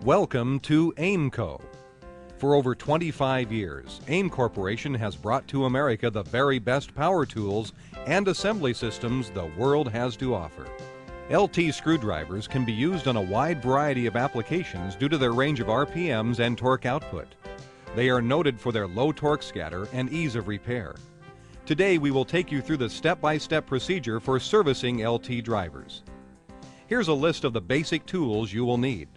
Welcome to AIMCO. For over 25 years, AIM Corporation has brought to America the very best power tools and assembly systems the world has to offer. LT screwdrivers can be used on a wide variety of applications due to their range of RPMs and torque output. They are noted for their low torque scatter and ease of repair. Today we will take you through the step-by-step procedure for servicing LT drivers. Here's a list of the basic tools you will need.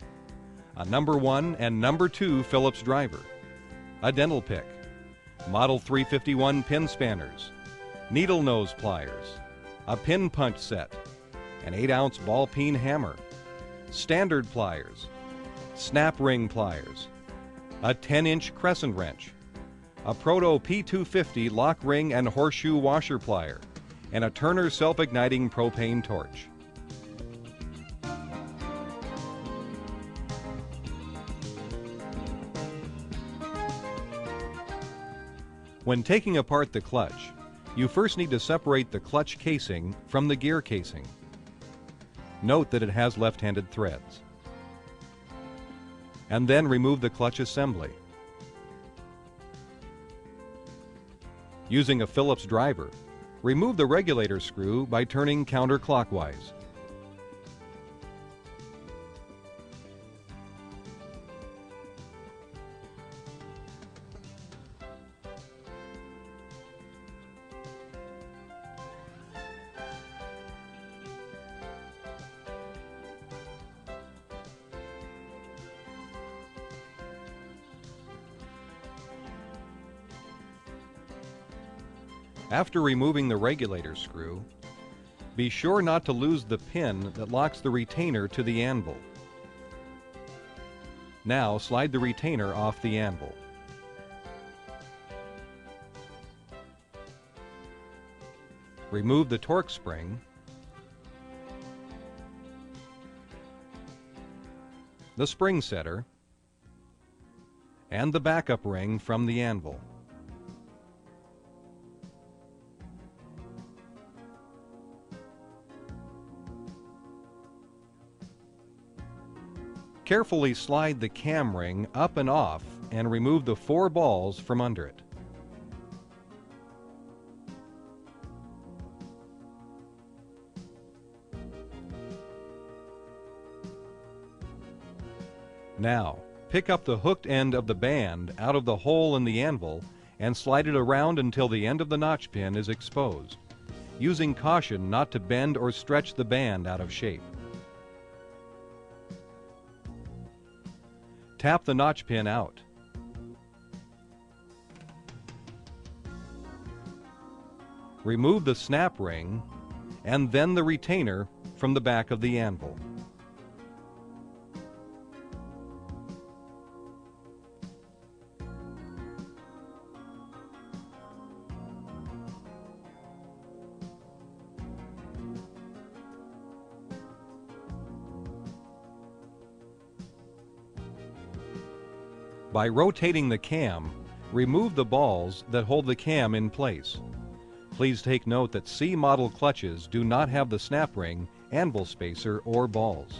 A number 1 and number 2 Phillips driver, a dental pick, model 351 pin spanners, needle nose pliers, a pin punch set, an 8-ounce ball peen hammer, standard pliers, snap ring pliers, a 10-inch crescent wrench, a Proto P250 lock ring and horseshoe washer plier, and a Turner self-igniting propane torch. When taking apart the clutch, you first need to separate the clutch casing from the gear casing. Note that it has left-handed threads. And then remove the clutch assembly. Using a Phillips driver, remove the regulator screw by turning counterclockwise. After removing the regulator screw, be sure not to lose the pin that locks the retainer to the anvil. Now slide the retainer off the anvil. Remove the torque spring, the spring setter, and the backup ring from the anvil. Carefully slide the cam ring up and off and remove the 4 balls from under it. Now, pick up the hooked end of the band out of the hole in the anvil and slide it around until the end of the notch pin is exposed, using caution not to bend or stretch the band out of shape. Tap the notch pin out. Remove the snap ring and then the retainer from the back of the anvil. By rotating the cam, remove the balls that hold the cam in place. Please take note that C model clutches do not have the snap ring, anvil spacer, or balls.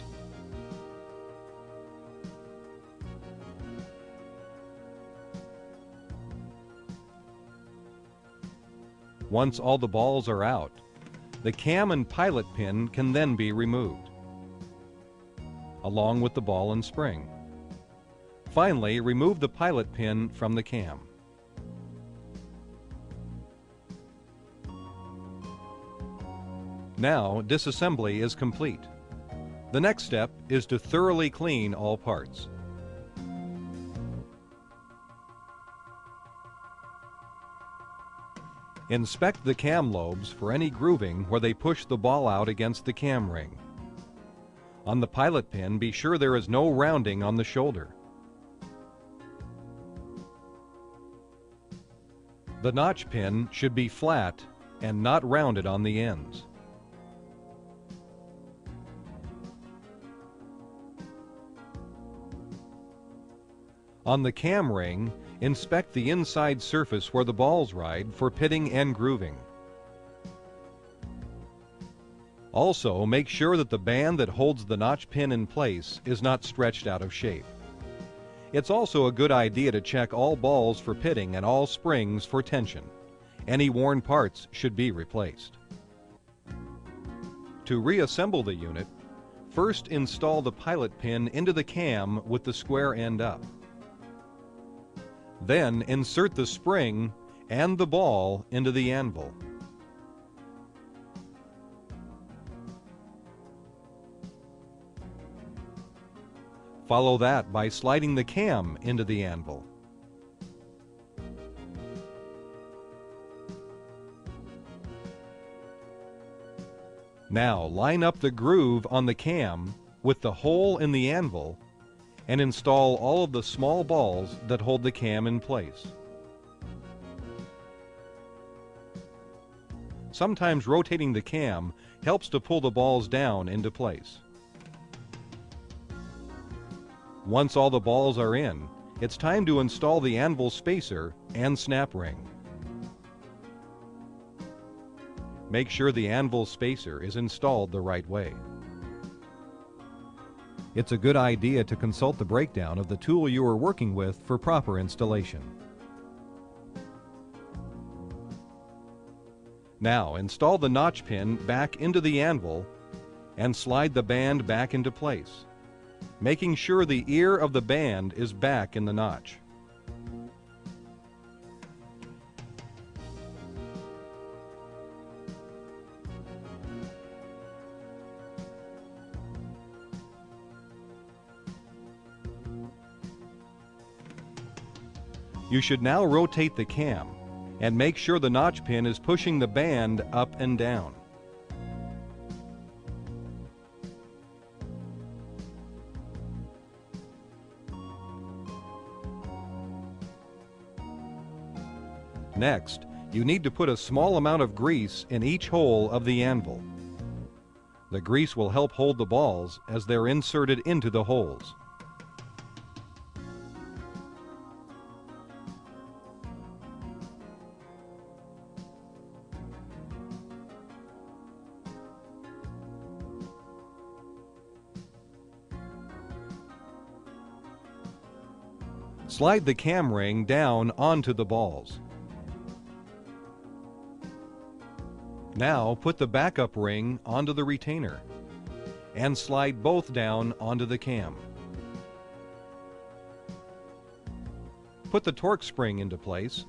Once all the balls are out, the cam and pilot pin can then be removed, along with the ball and spring. Finally, remove the pilot pin from the cam. Now, disassembly is complete. The next step is to thoroughly clean all parts. Inspect the cam lobes for any grooving where they push the ball out against the cam ring. On the pilot pin, be sure there is no rounding on the shoulder. The notch pin should be flat and not rounded on the ends. On the cam ring, inspect the inside surface where the balls ride for pitting and grooving. Also, make sure that the band that holds the notch pin in place is not stretched out of shape. It's also a good idea to check all balls for pitting and all springs for tension. Any worn parts should be replaced. To reassemble the unit, first install the pilot pin into the cam with the square end up. Then insert the spring and the ball into the anvil. Follow that by sliding the cam into the anvil. Now line up the groove on the cam with the hole in the anvil and install all of the small balls that hold the cam in place. Sometimes rotating the cam helps to pull the balls down into place. Once all the balls are in, it's time to install the anvil spacer and snap ring. Make sure the anvil spacer is installed the right way. It's a good idea to consult the breakdown of the tool you are working with for proper installation. Now install the notch pin back into the anvil and slide the band back into place, making sure the ear of the band is back in the notch. You should now rotate the cam and make sure the notch pin is pushing the band up and down. Next, you need to put a small amount of grease in each hole of the anvil. The grease will help hold the balls as they're inserted into the holes. Slide the cam ring down onto the balls. Now put the backup ring onto the retainer and slide both down onto the cam. Put the torque spring into place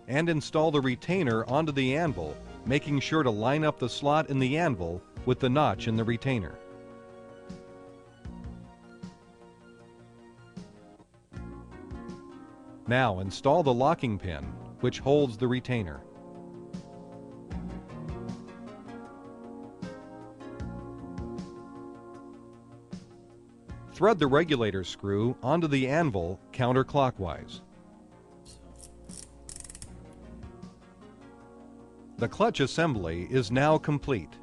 and install the retainer onto the anvil, making sure to line up the slot in the anvil with the notch in the retainer. Now install the locking pin, which holds the retainer. Thread the regulator screw onto the anvil counterclockwise. The clutch assembly is now complete.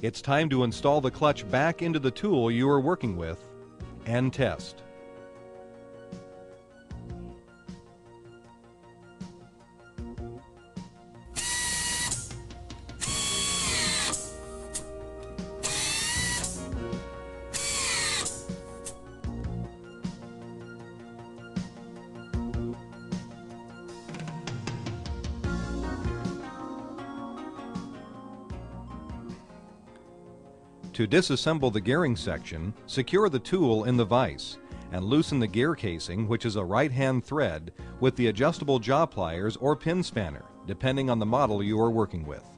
It's time to install the clutch back into the tool you are working with and test. To disassemble the gearing section, secure the tool in the vise and loosen the gear casing, which is a right-hand thread, with the adjustable jaw pliers or pin spanner, depending on the model you are working with.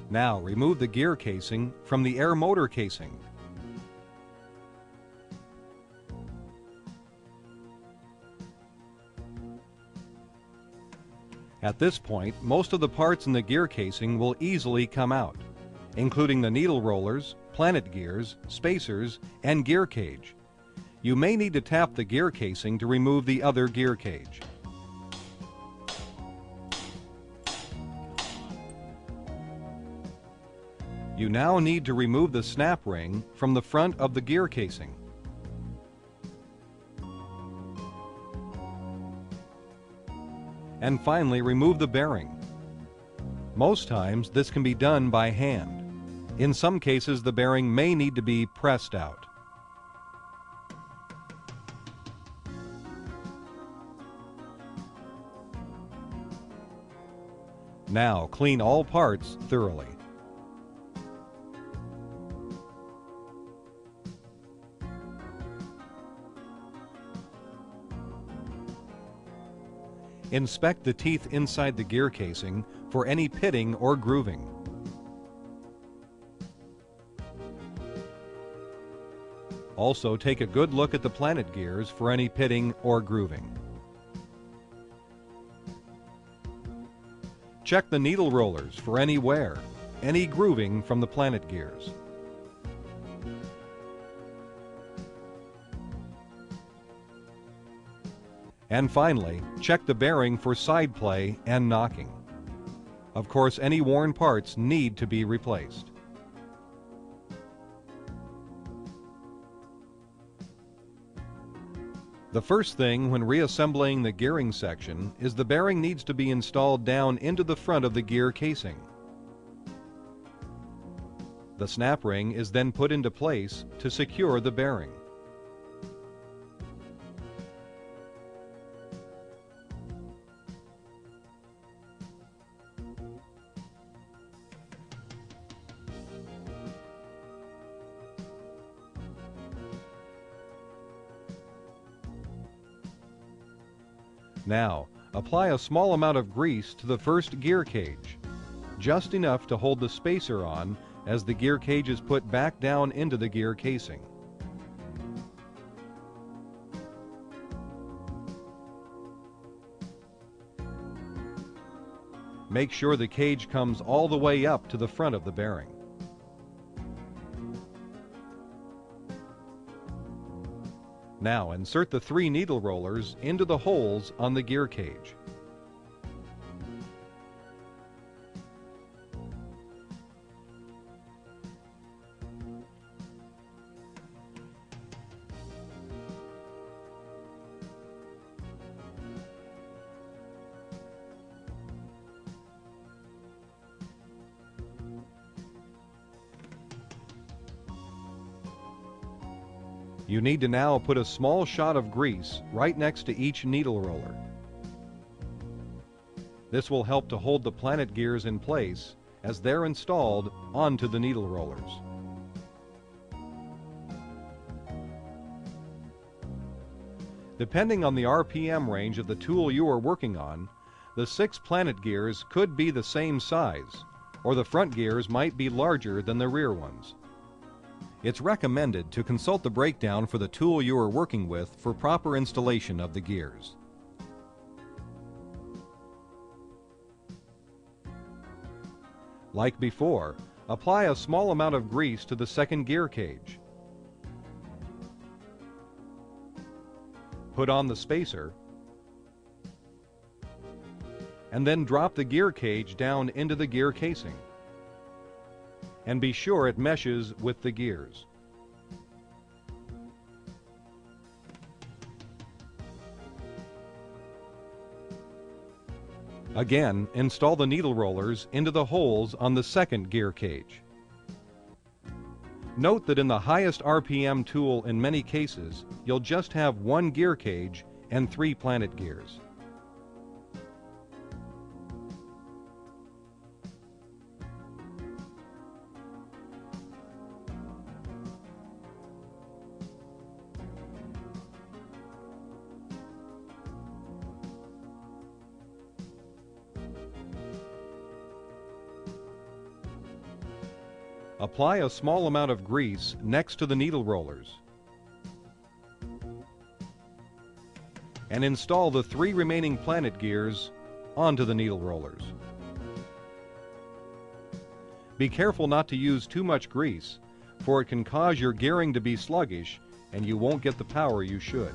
Now remove the gear casing from the air motor casing. At this point, most of the parts in the gear casing will easily come out, including the needle rollers, planet gears, spacers, and gear cage. You may need to tap the gear casing to remove the other gear cage. You now need to remove the snap ring from the front of the gear casing. And finally, remove the bearing. Most times this can be done by hand. In some cases the bearing may need to be pressed out. Now clean all parts thoroughly. Inspect the teeth inside the gear casing for any pitting or grooving. Also take a good look at the planet gears for any pitting or grooving. Check the needle rollers for any wear, any grooving from the planet gears. And finally, check the bearing for side play and knocking. Of course, any worn parts need to be replaced. The first thing when reassembling the gearing section is the bearing needs to be installed down into the front of the gear casing. The snap ring is then put into place to secure the bearing. Now, apply a small amount of grease to the first gear cage, just enough to hold the spacer on as the gear cage is put back down into the gear casing. Make sure the cage comes all the way up to the front of the bearing. Now insert the 3 needle rollers into the holes on the gear cage. You need to now put a small shot of grease right next to each needle roller. This will help to hold the planet gears in place as they're installed onto the needle rollers. Depending on the RPM range of the tool you are working on, the 6 planet gears could be the same size, or the front gears might be larger than the rear ones. It's recommended to consult the breakdown for the tool you are working with for proper installation of the gears. Like before, apply a small amount of grease to the second gear cage. Put on the spacer, and then drop the gear cage down into the gear casing. And be sure it meshes with the gears. Again, install the needle rollers into the holes on the second gear cage. Note that in the highest RPM tool in many cases, you'll just have 1 gear cage and 3 planet gears. Apply a small amount of grease next to the needle rollers and install the 3 remaining planet gears onto the needle rollers. Be careful not to use too much grease, for it can cause your gearing to be sluggish and you won't get the power you should.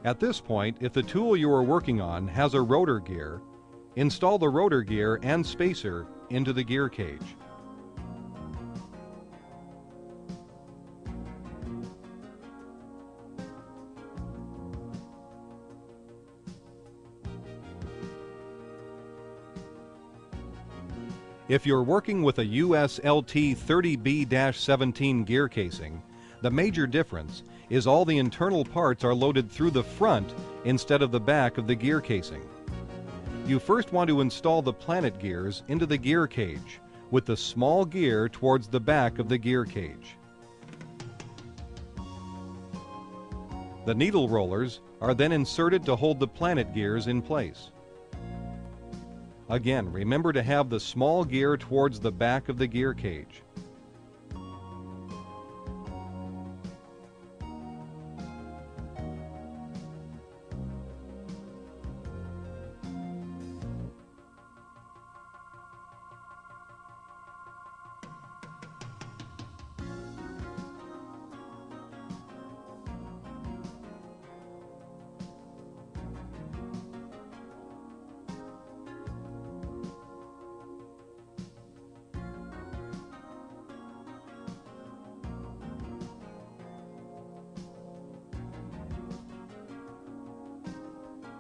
At this point, if the tool you are working on has a rotor gear, install the rotor gear and spacer into the gear cage. If you're working with a US LT 30B-17 gear casing, the major difference is all the internal parts are loaded through the front instead of the back of the gear casing. You first want to install the planet gears into the gear cage, with the small gear towards the back of the gear cage. The needle rollers are then inserted to hold the planet gears in place. Again, remember to have the small gear towards the back of the gear cage.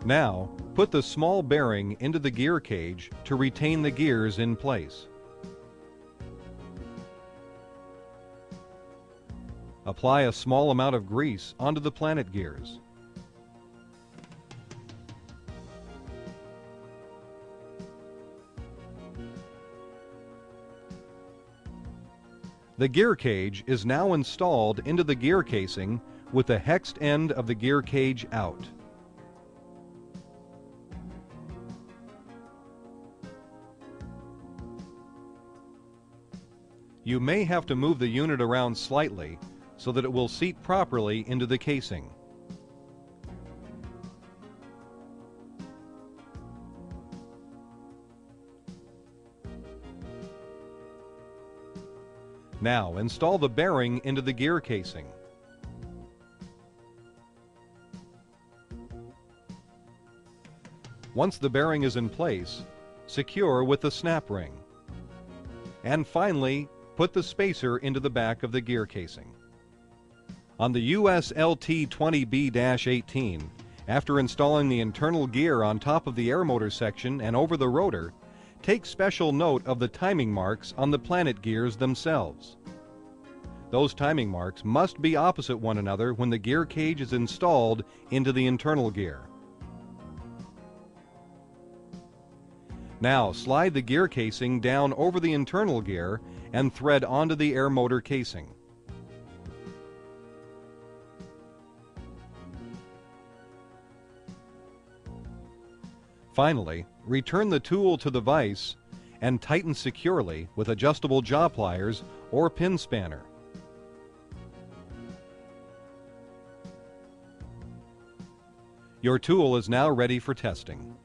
Now, put the small bearing into the gear cage to retain the gears in place. Apply a small amount of grease onto the planet gears. The gear cage is now installed into the gear casing with the hexed end of the gear cage out. You may have to move the unit around slightly so that it will seat properly into the casing. Now install the bearing into the gear casing. Once the bearing is in place, secure with the snap ring. And finally, put the spacer into the back of the gear casing. On the US LT 20B-18, after installing the internal gear on top of the air motor section and over the rotor, take special note of the timing marks on the planet gears themselves. Those timing marks must be opposite one another when the gear cage is installed into the internal gear. Now slide the gear casing down over the internal gear and thread onto the air motor casing. Finally, return the tool to the vise and tighten securely with adjustable jaw pliers or pin spanner. Your tool is now ready for testing.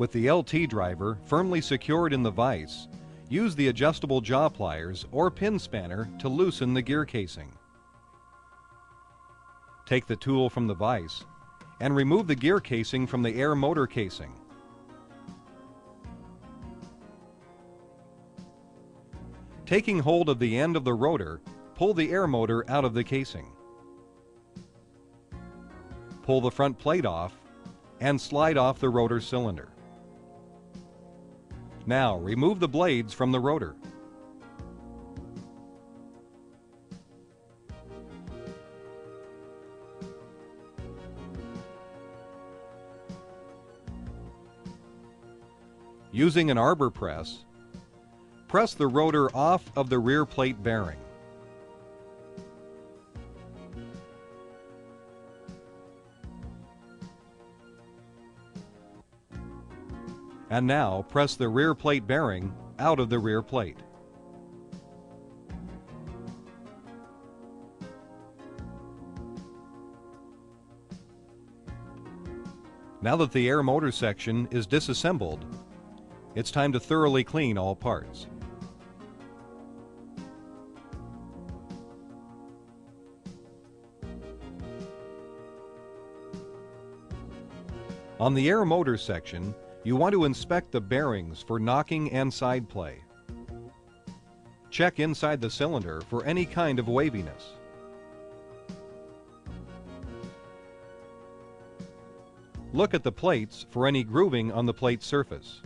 With the LT driver firmly secured in the vise, use the adjustable jaw pliers or pin spanner to loosen the gear casing. Take the tool from the vise and remove the gear casing from the air motor casing. Taking hold of the end of the rotor, pull the air motor out of the casing. Pull the front plate off and slide off the rotor cylinder. Now remove the blades from the rotor. Using an arbor press, press the rotor off of the rear plate bearing. And now press the rear plate bearing out of the rear plate. Now that the air motor section is disassembled, it's time to thoroughly clean all parts. On the air motor section, You want to inspect the bearings for knocking and side play. Check inside the cylinder for any kind of waviness. Look at the plates for any grooving on the plate surface.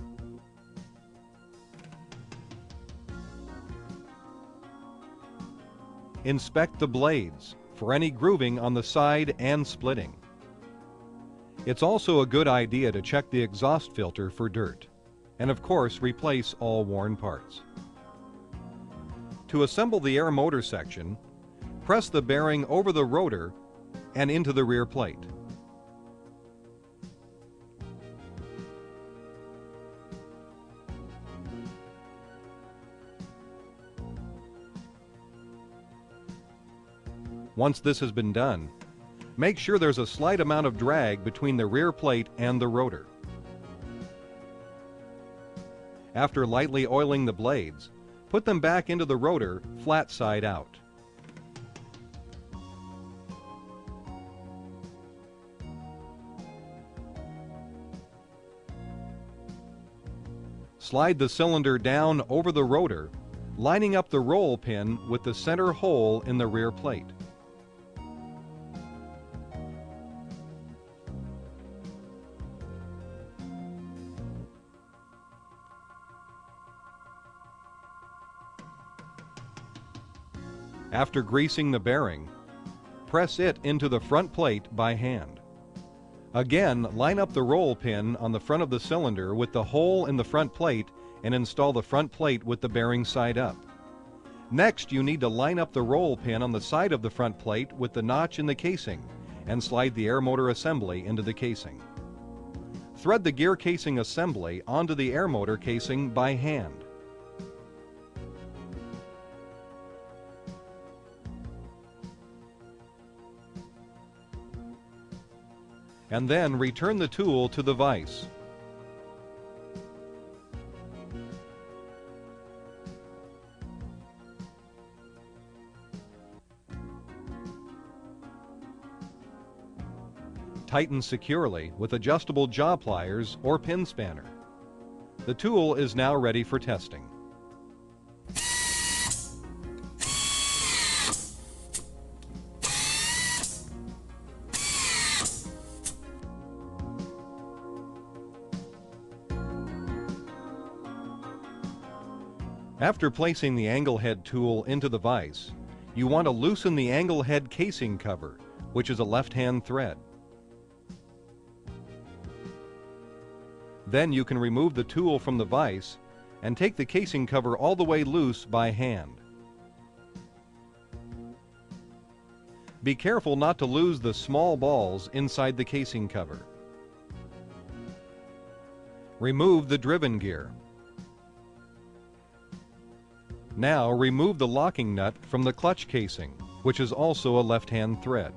Inspect the blades for any grooving on the side and splitting. It's also a good idea to check the exhaust filter for dirt, and of course replace all worn parts. To assemble the air motor section, press the bearing over the rotor and into the rear plate. Once this has been done, make sure there's a slight amount of drag between the rear plate and the rotor. After lightly oiling the blades, put them back into the rotor flat side out. Slide the cylinder down over the rotor, lining up the roll pin with the center hole in the rear plate. After greasing the bearing, press it into the front plate by hand. Again, line up the roll pin on the front of the cylinder with the hole in the front plate and install the front plate with the bearing side up. Next, you need to line up the roll pin on the side of the front plate with the notch in the casing and slide the air motor assembly into the casing. Thread the gear casing assembly onto the air motor casing by hand. And then return the tool to the vise. Tighten securely with adjustable jaw pliers or pin spanner. The tool is now ready for testing. After placing the angle head tool into the vise, you want to loosen the angle head casing cover, which is a left-hand thread. Then you can remove the tool from the vise and take the casing cover all the way loose by hand. Be careful not to lose the small balls inside the casing cover. Remove the driven gear. Now remove the locking nut from the clutch casing, which is also a left-hand thread.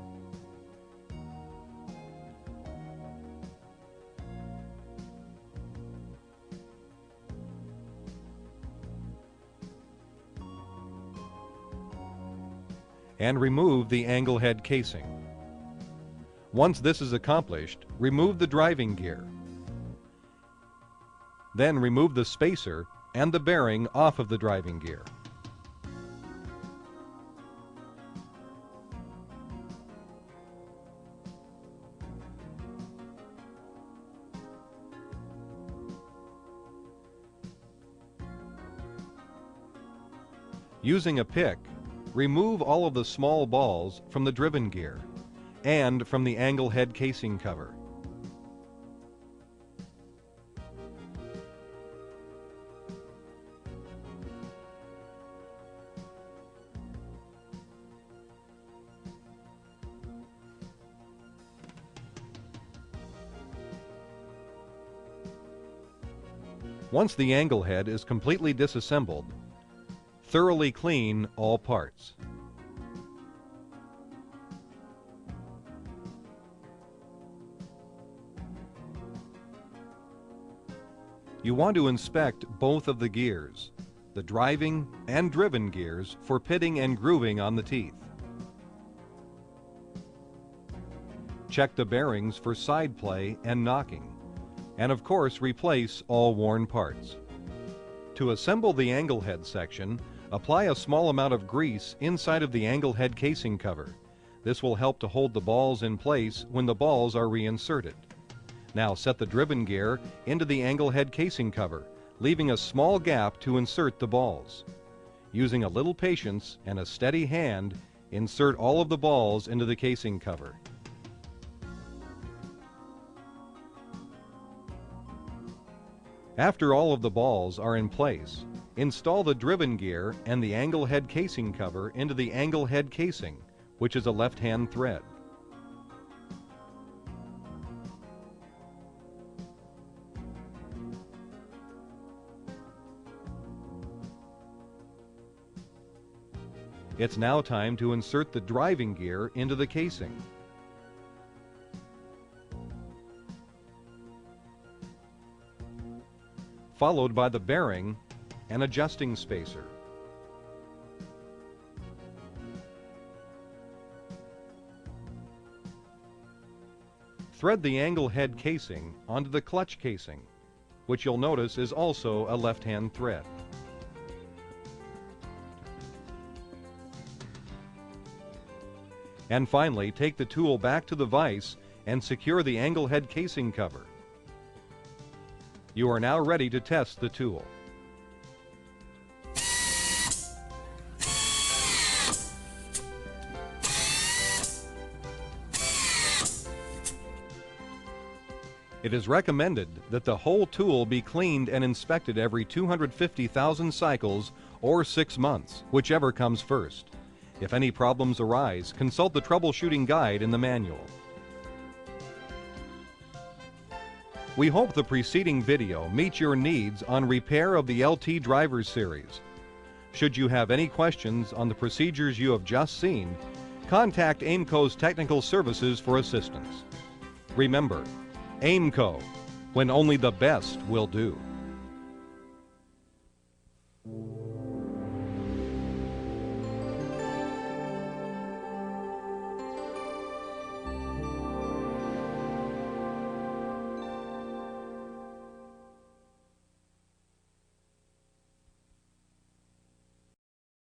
And remove the angle head casing. Once this is accomplished, remove the driving gear. Then remove the spacer and the bearing off of the driving gear. Using a pick, remove all of the small balls from the driven gear and from the angle head casing cover. Once the angle head is completely disassembled, thoroughly clean all parts. You want to inspect both of the gears, the driving and driven gears, for pitting and grooving on the teeth. Check the bearings for side play and knocking. and of course replace all worn parts. To assemble the angle head section, apply a small amount of grease inside of the angle head casing cover. This will help to hold the balls in place when the balls are reinserted. Now set the driven gear into the angle head casing cover, leaving a small gap to insert the balls. Using a little patience and a steady hand, insert all of the balls into the casing cover. After all of the balls are in place, install the driven gear and the angle head casing cover into the angle head casing, which is a left-hand thread. It's now time to insert the driving gear into the casing. Followed by the bearing and adjusting spacer. Thread the angle head casing onto the clutch casing, which you'll notice is also a left-hand thread. And finally, take the tool back to the vise and secure the angle head casing cover. You are now ready to test the tool. It is recommended that the whole tool be cleaned and inspected every 250,000 cycles or 6 months, whichever comes first. If any problems arise, consult the troubleshooting guide in the manual. We hope the preceding video meets your needs on repair of the LT Drivers series. Should you have any questions on the procedures you have just seen, contact AIMCO's Technical Services for assistance. Remember, AIMCO, when only the best will do.